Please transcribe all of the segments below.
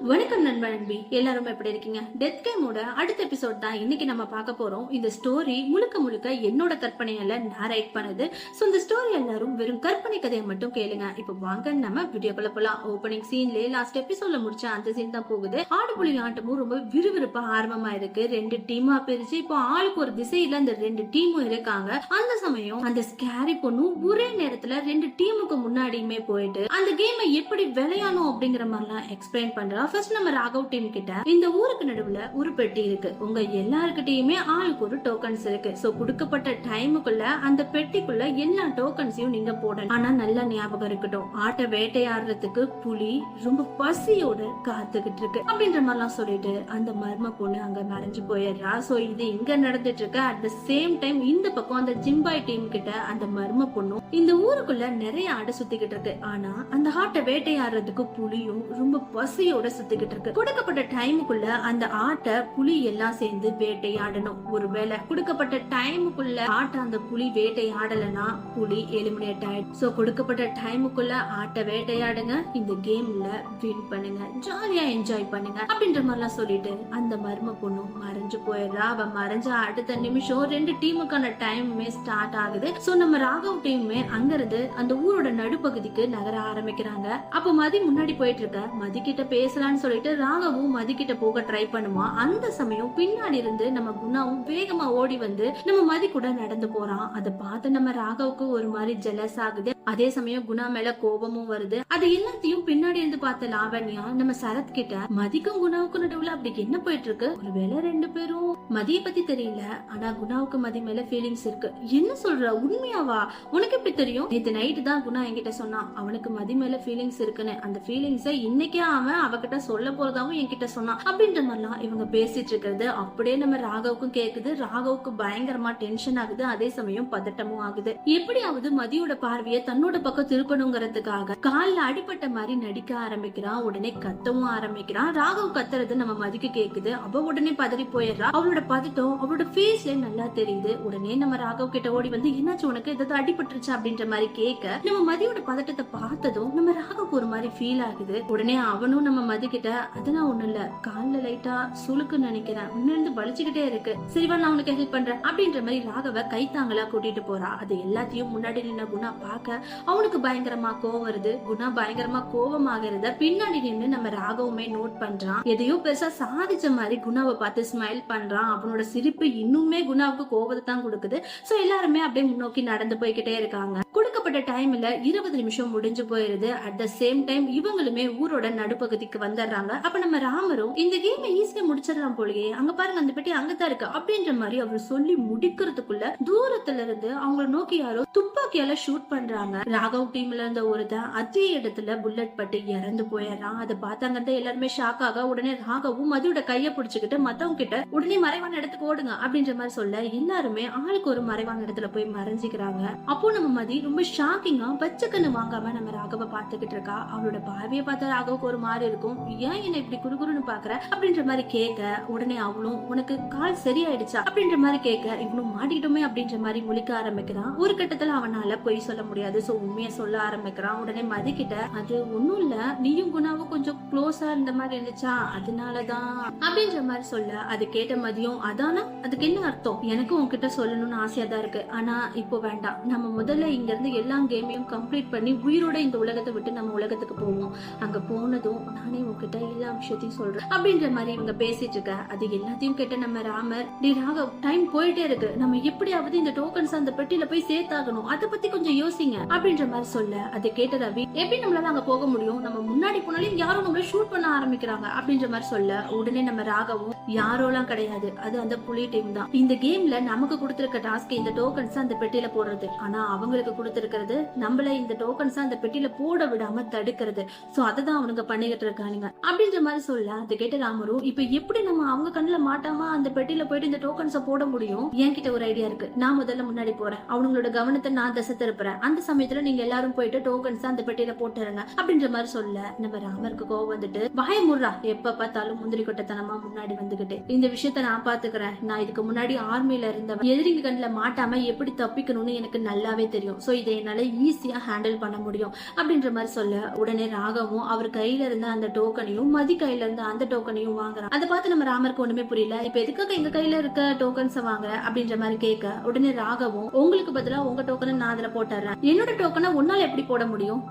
வணக்கம் நண்பா நண்பி, எல்லாரும் எப்படி இருக்கீங்க? டெத் கேமோட அடுத்த எபிசோட் தான் இன்னைக்கு நம்ம பார்க்க போறோம். இந்த ஸ்டோரி முழுக்க முழுக்க என்னோட கற்பனையால நான் ரைட் பண்ணது. சோ இந்த ஸ்டோரி எல்லாரும் வெறும் கற்பனை கதையை மட்டும் கேளுங்க. இப்ப வாங்க நம்ம வீடியோக்குள்ள போலாம். ஓபனிங் சீன்ல லாஸ்ட் எபிசோட்ல முடிச்ச அந்த சீன் தான் போகுது. ஆடுபுலி ஆட்டமும் ரொம்ப விறுவிறுப்பா ஆரம்பமா இருக்கு. ரெண்டு டீமா பிரிச்சு இப்போ ஆளுக்கு ஒரு திசையில அந்த ரெண்டு டீமும் இருக்காங்க. அந்த சமயம் அந்த ஸ்கேரி பொண்ணும் ஒரே நேரத்துல ரெண்டு டீமுக்கு முன்னாடியுமே போயிட்டு அந்த கேமை எப்படி விளையாடணும் அப்படிங்கிற மாதிரிலாம் எக்ஸ்பிளைன் பண்றா. ஃபர்ஸ்ட் நம்ம ராகவ் டீம் கிட்ட இந்த ஊருக்கு நடுவுல ஒரு பெட்டி இருக்கு. உங்க எல்லாருக்கிட்டயுமே ஆளுக்கு ஒரு டோக்கன்ஸ் இருக்கு. சோ கொடுக்கப்பட்ட டைமுக்குள்ள அந்த பெட்டிக்குள்ள எல்லா டோக்கன்ஸையும் நீங்க போடணும். ஆனா நல்லா ஞாபகம் இருக்கட்டும், ஆட்டை வேட்டையாடுறதுக்கு புலி ரொம்ப பசியோட காத்துக்கிட்டு இருக்கு அப்படின்ற மாதிரிலாம் சொல்லிட்டு அந்த மர்ம பொண்ணு அங்க மறைஞ்சு போயிடுறா. சோ இது இங்க நடந்துட்டு இருக்கு. அட் த சேம் டைம் இந்த பக்கம் அந்த ஜிம்பாய் டீம் கிட்ட அந்த மர்ம பொண்ணும் இந்த ஊருக்குள்ள நிறைய ஆடை சுத்திக்கிட்டு இருக்கு. ஆனா அந்த ஆட்டை வேட்டையாடுறதுக்கு புலியும் ரொம்ப பசியோட சுத்திக்கிட்டு இருக்கு. கொடுக்கப்பட்ட டைமுக்குள்ள அந்த ஆட்டை புலி எல்லாம் சேர்ந்து வேட்டையாடணும். ஒருவேளை கொடுக்கப்பட்ட டைமுக்குள்ள ஆட்டை அந்த புலி வேட்டையாடலனா புலி எலிமினேட் ஆயிடும். சோ கொடுக்கப்பட்ட டைமுக்குள்ள ஆட்டை வேட்டையாடுங்க, இந்த கேம்ல வின் பண்ணுங்க, ஜாலியா என்ஜாய் பண்ணுங்க அப்படின்ற மாதிரிலாம் சொல்லிட்டு அந்த மர்ம பொண்ணு மறைஞ்சு போயிடுறா. அவ மறைஞ்ச அடுத்த நிமிஷம் ரெண்டு டீமுக்கான டைமுமே ஸ்டார்ட் ஆகுது. சோ நம்ம ராகவ் டீமுமே அங்க இருந்து அந்த ஊரோட நடுப்பகுதிக்கு நகர ஆரம்பிக்கிறாங்க. அப்ப மதி முன்னாடி போயிட்டு இருக்க மதி கிட்ட பேசலான்னு சொல்லிட்டு ராகவும் மதி கிட்ட போக ட்ரை பண்ணுமா. அந்த சமயம் பின்னாடி இருந்து நம்ம குணாவும் வேகமா ஓடி வந்து நம்ம மதி கூட நடந்து போறான். அதை பார்த்து நம்ம ராகவுக்கு ஒரு மாதிரி ஜெலஸ் ஆகுது. அதே சமயம் குணா மேல கோபமும் வருது. அது எல்லாத்தையும் பின்னாடி இருந்து பார்த்த லாவண்யா நம்ம சரத் கிட்ட மதிக்கும் குணாவுக்கும் நடுவுல அப்படி என்ன போயிட்டு இருக்கு, ஒருவேளை ரெண்டு பேரும் மதிய பத்தி தெரியல, ஆனா குணாவுக்கு மதி மேல ஃபீலிங்ஸ் இருக்கு. என்ன சொல்ற, உண்மையாவா? உனக்கு எப்படி தெரியும்? நேத்து நைட்டு தான் குணா என்கிட்ட சொன்னான் அவனுக்கு மதி மேல ஃபீலிங்ஸ் இருக்குன்னு. அந்த ஃபீலிங்ஸை இன்னைக்கே அவன் அவகிட்ட சொல்ல போறதாவும் என்கிட்ட சொன்னான் அப்படின்ற மாதிரிலாம் இவங்க பேசிட்டு இருக்கிறது அப்படியே நம்ம ராகவுக்கும் கேக்குது. ராகவுக்கு பயங்கரமா டென்ஷன் ஆகுது. அதே சமயம் பதட்டமும் ஆகுது. எப்படியாவது மதியோட பார்வையை தன்னோட பக்கம் திருப்பணுங்கிறதுக்காக கால்ல அடிப்பட்ட மாதிரி நடிக்க ஆரம்பிக்கிறான். உடனே கத்தவும் ஆரம்பிக்கிறான். ராகவ் கத்துறது நம்ம மதிக்கு கேக்குது. அவ உடனே பதறி போயிடுறா. அவளோட பதட்டம் அவளோட ஃபேஸ்ல நல்லா தெரியுது. உடனே நம்ம ராகவ் கிட்ட ஓடி வந்து என்னாச்சு உனக்கு, ஏதாவது அடிபட்டுருச்சு அப்படின்ற மாதிரி கேட்க நம்ம மதியோட பதட்டத்தை பார்த்ததும் நம்ம ராகவுக்கு ஒரு மாதிரி ஃபீல் ஆகுது. உடனே அவனும் நம்ம மதி கிட்ட அதெல்லாம் ஒண்ணு இல்ல, கால்ல லைட்டா சுளுக்குன்னு நினைக்கிறேன், இருந்து வலிச்சுக்கிட்டே இருக்கு, சரிவா நான் உனக்கு ஹெல்ப் பண்றேன் அப்படின்ற மாதிரி ராகவ கைத்தாங்களா கூட்டிட்டு போறா. அது எல்லாத்தையும் முன்னாடி நின்ன குணா பாக்க அவனுக்கு பயங்கரமா கோவம் வருது. குணா பயங்கரமா கோவமாகிறத பின்னாடி நின்று நம்ம ராகவுமே நோட் பண்றான். எதையோ பெருசா சாதிச்ச மாதிரி குணாவை பார்த்து ஸ்மைல் பண்றான். அவனோட சிரிப்பு இன்னுமே குணாவுக்கு கோவத்தை தான் கொடுக்குது. சோ எல்லாருமே அப்படியே முன்னோக்கி நடந்து போய்கிட்டே இருக்காங்க. கொடுக்கப்பட்ட டைம்ல 20 நிமிஷம் முடிஞ்சு போயிருது. அட் த சேம் டைம் இவங்களுமே ஊரோட நடுப்பகுதிக்கு வந்துடுறாங்க. அப்ப நம்ம ராமரும் இந்த கேம் ஈஸியா முடிச்சிடலாம் போலயே, அங்க பாருங்க அந்த பெட்டி அங்கதான் இருக்கு அப்படின்ற மாதிரி அவர் சொல்லி முடிக்கிறதுக்குள்ள தூரத்துல இருந்து அவங்கள நோக்கி யாரோ துப்பாக்கியால ஷூட் பண்றாங்க. ராகவ் டீம்ல இருந்த ஒருத்தன் அதே இடத்துல புல்லட் பட்டு இறந்து போயிடுறான். அதை பார்த்தாங்க எல்லாருமே ஷாக் ஆக உடனே ராகவும் மதியோட கைய பிடிச்சுக்கிட்டு மத்தவங்க கிட்ட உடனே மறைவான இடத்துக்கு ஓடுங்க அப்படின்ற மாதிரி சொல்ல எல்லாருமே ஆளுக்கு ஒரு மறைவான இடத்துல போய் மறைஞ்சிக்கிறாங்க. அப்போ நம்ம மதி ரொம்ப ஷாக்கிங்கா பச்சைக்கண்ணு வாங்காம நம்ம ராகவ பாத்துக்கிட்டு இருக்கா. அவளோட பார்வையை பார்த்தா ராகவுக்கு ஒரு மாதிரி இருக்கும். ஏன் என்ன இப்படி குறுகுறுன்னு பாக்குற அப்படின்ற மாதிரி கேட்க உடனே அவளும் உனக்கு கால் சரியாயிடுச்சா அப்படின்ற மாதிரி கேட்க இவனும் மாட்டிக்கிட்டோமே அப்படின்ற மாதிரி முழிக்க ஆரம்பிக்கிறான். ஒரு கட்டத்துல அவனால பொய் சொல்ல முடியாது. சோ உண்மையை சொல்ல ஆரம்பிக்கிறான். உடனே மதி கிட்ட அது ஒண்ணும் இல்ல, நீயும் குணாவும் கொஞ்சம் க்ளோஸா இருந்த மாதிரி இருந்துச்சா அதனாலதான் அப்படின்ற மாதிரி சொல்ல அது கேட்ட மதியம் அதானா அதுக்கு என்ன அர்த்தம், எனக்கு உன்கிட்ட சொல்லணும்னு ஆசையா தான் இருக்கு, ஆனா இப்போ வேண்டாம், நம்ம முதல்ல இங்க இருந்து எல்லா கேமையும் கம்ப்ளீட் பண்ணி உயிரோட இந்த உலகத்தை விட்டு நம்ம உலகத்துக்கு போவோம். அங்க போனதும் நானே உன்கிட்ட எல்லா விஷயத்தையும் சொல்றேன் அப்படின்ற மாதிரி இவங்க பேசிட்டு இருக்க. அது எல்லாத்தையும் கேட்ட நம்ம ராமர் டி ராகவ் டைம் போயிட்டே இருக்கு, நம்ம எப்படியாவது இந்த டோக்கன்ஸ் அந்த பெட்டியில போய் சேர்த்தாகணும், அதை பத்தி கொஞ்சம் யோசிங்க அப்படின்ற மாதிரி சொல்ல அதை கேட்ட ரவி எப்படி நம்மளால அங்க போக முடியும், நம்ம முன்னாடி போனாலும் யாரும் நம்மள ஷூட் பண்ண ஆரம்பிக்கிறாங்க அப்படின்ற மாதிரி சொல்ல உடனே நம்ம ராகவும் யாரோலாம் கிடையாது, அது அந்த புலி டீம் தான். இந்த கேம்ல நமக்கு கொடுத்திருக்க டாஸ்க் இந்த டோக்கன்ஸ் அந்த பெட்டியில போடுறது, ஆனா அவங்களுக்கு கொடுத்திருக்கிறது நம்மள இந்த டோக்கன்ஸ் அந்த பெட்டியில போட விடாம தடுக்கிறது. சோ அததான் அவனுங்க பண்ணிக்கிட்டு இருக்கானுங்க அப்படின்ற மாதிரி சொல்ல அது கேட்ட ராமரும் இப்ப எப்படி நம்ம அவங்க கண்ணுல மாட்டாம அந்த பெட்டியில போயிட்டு இந்த டோக்கன்ஸ போட முடியும், என்கிட்ட ஒரு ஐடியா இருக்கு, நான் முதல்ல முன்னாடி போறேன், அவங்களோட கவனத்தை நான் திசை திருப்புறேன், அந்த சமயத்துல நீங்க எல்லாரும் போயிட்டு டோக்கன்ஸ் அந்த பெட்டியில போட்டுருங்க அப்படின்ற மாதிரி சொல்ல நம்ம ராமருக்கு கோவம் வந்துட்டு வாய முர்றா, எப்ப பார்த்தாலும் முந்திரி கொட்டத்தனமா முன்னாடி வந்துகிட்டு இந்த விஷயத்த நான் பாத்துக்கிறேன், நான் இதுக்கு முன்னாடி ஆர்மியில இருந்தவன், எதிரிங்க கண்ணுல மாட்டாம எப்படி தப்பிக்கணும்னு எனக்கு நல்லாவே தெரியும், சோ இதை என்னால ஈஸியா ஹேண்டில் பண்ண முடியும் அப்படின்ற மாதிரி சொல்ல உடனே ராகவும் அவர் கையில இருந்த அந்த டோக்கனையும் மதி கையில இருந்த அந்த டோக்கனையும் வாங்குறான். அதை பார்த்து நம்ம ராமருக்கு ஒண்ணுமே புரியல. இப்ப எதுக்காக எங்க கையில இருக்க டோக்கன்ஸ் வாங்குற அப்படின்ற மாதிரி கேட்க உடனே ராகவும் உங்களுக்கு பதிலா உங்க டோக்கனை நான் அதுல போட்டுறேன், என்னோட டோக்கனை உன்னால எப்படி போட முடியும்?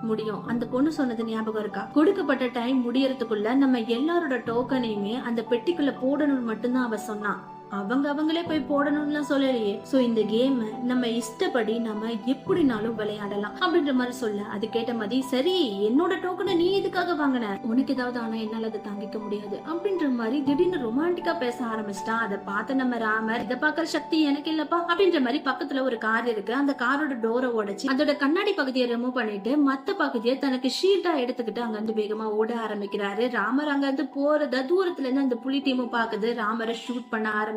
அந்த பொண்ணு சொன்னது ஞாபகம் இருக்கா? கொடுக்கப்பட்ட டைம் முடியறதுக்குள்ள நம்ம எல்லாரோட டோக்கனையுமே அந்த பெட்டிக்குள்ள போடணும்னு மட்டும்தான் அவ சொன்னா. அவங்களே போய் போடணும்னு சொல்லலையே. சோ இந்த கேம் நம்ம இஷ்டப்படி நம்ம எப்படினாலும் விளையாடலாம் அப்படின்ற மாதிரி சொல்ல அது கேட்ட மாதிரி சரி என்னோட டோக்கனை நீ எதுக்காக வாங்கின, உனக்கு ஏதாவது ஆனா என்னால அதை தாங்கிக்க முடியாது அப்படின்ற மாதிரி திடீர்னு ரொமான்டிக்கா பேச ஆரம்பிச்சிட்டான். அதை பார்த்த நம்ம ராமர் இதை பாக்குற சக்தி எனக்கு இல்லப்பா அப்படின்ற மாதிரி பக்கத்துல ஒரு கார் இருக்கு, அந்த காரோட டோரை உடைச்சு அதோட கண்ணாடி பகுதியை ரிமூவ் பண்ணிட்டு மத்த பகுதியை தனக்கு ஷீல்டா எடுத்துக்கிட்டு அங்க இருந்து வேகமா ஓட ஆரம்பிக்கிறாரு. ராமர் அங்க இருந்து போறத தூரத்துல இருந்து அந்த புலி டீமும் பாக்குது, ராமரை ஷூட் பண்ண ஆரம்பிக்குது.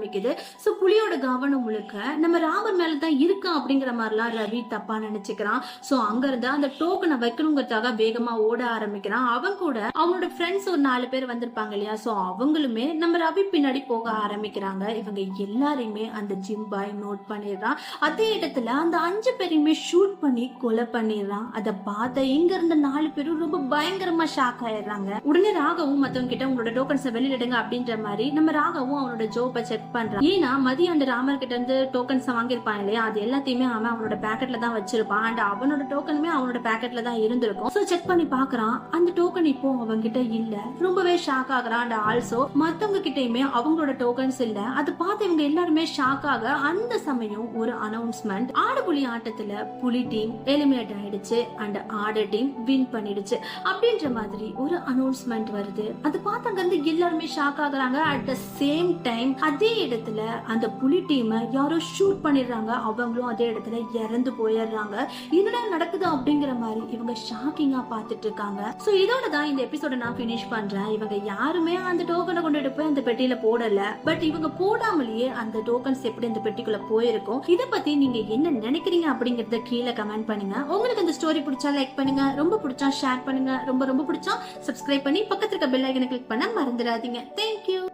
சோ புலியோட கவனம் முழுக்க நம்ம ராமர் மேலதான் இருக்கான் அப்படிங்கிற மாதிரிலாம் ரவி தப்பா நினைச்சுக்கிறான். சோ அங்க இருந்து அந்த டோக்கனை வைக்கணுங்கிறதுக்காக வேகமா ஓட ஆரம்பிக்கிறான். அவன் கூட அவனோட ஃப்ரெண்ட்ஸ் ஒரு 4 பேர் வந்திருப்பாங்க இல்லையா, சோ அவங்களுமே நம்ம ரவி பின்னாடி போக ஆரம்பிக்கிறாங்க. இவங்க எல்லாரையுமே அந்த ஜிம்பாய் நோட் பண்ணிடுறான். அதே இடத்துல அந்த 5 பேரையுமே ஷூட் பண்ணி கொலை பண்ணிடுறான். அதை பார்த்த இங்க இருந்த 4 பேரும் ரொம்ப பயங்கரமா ஷாக் ஆயிடுறாங்க. உடனே ராகவும் மத்தவங்க கிட்ட உங்களோட டோக்கன்ஸை வெளியிடுங்க அப்படின்ற மாதிரி நம்ம ராகவும் அவனோட ஜோப்பை செக் பண்றான். ஏன்னா மதியம் அந்த ராமர் கிட்ட இருந்து டோக்கன்ஸ் வாங்கிருப்பான் இல்லையா, அது எல்லாத்தையுமே அவன் அவனோட பேக்கெட்ல தான் வச்சிருப்பான். அண்ட் அவனோட டோக்கனுமே அவனோட பேக்கெட்ல தான் இருந்திருக்கும். சோ செக் பண்ணி பாக்குறான், அந்த டோக்கன் இப்போ அவங்க கிட்ட இல்ல. ரொம்பவே ஷாக் ஆகுறான். அண்ட் ஆல்சோ மத்தவங்க கிட்டயுமே அவங்களோட டோக்கன்ஸ் இல்ல. அது பார்த்து இவங்க எல்லாருமே ஷாக் ஆக அந்த சமயம் ஒரு அனௌன்ஸ்மெண்ட், ஆடுபுலி ஆட்டத்துல புலி டீம் எலிமினேட் ஆயிடுச்சு அண்ட் ஆடு டீம் வின் பண்ணிடுச்சு அப்படின்ற மாதிரி ஒரு அனௌன்ஸ்மெண்ட் வருது. அது பார்த்து அங்க இருந்து எல்லாருமே ஷாக் ஆகுறாங்க. அட் த சேம் டைம் அதே இடத்துல அந்த புலி டீம் யாரோ ஷூட் பண்ணிடுறாங்க, அவங்களும் அதே இடத்துல இறந்து போயிடுறாங்க. என்னடா நடக்குது அப்படிங்கிற மாதிரி இவங்க ஷாக்கிங்கா பாத்துட்டு இருக்காங்க. சோ இதோட தான் இந்த எபிசோட நான் பினிஷ் பண்றேன். இவங்க யாருமே அந்த டோக்கனை கொண்டுட்டு போய் அந்த பெட்டியில போடல, பட் இவங்க போடாமலேயே அந்த டோக்கன்ஸ் எப்படி அந்த பெட்டிக்குள்ள போயிருக்கும். இத பத்தி நீங்க என்ன நினைக்கிறீங்க அப்படிங்கறத கீழே கமெண்ட் பண்ணுங்க. உங்களுக்கு இந்த ஸ்டோரி பிடிச்சா லைக் பண்ணுங்க, ரொம்ப பிடிச்சா ஷேர் பண்ணுங்க, ரொம்ப பிடிச்சா சப்ஸ்கிரைப் பண்ணி பக்கத்துல இருக்க பெல் ஐகானை கிளிக் பண்ண மறந்துடாதீங்க. தேங்க்யூ.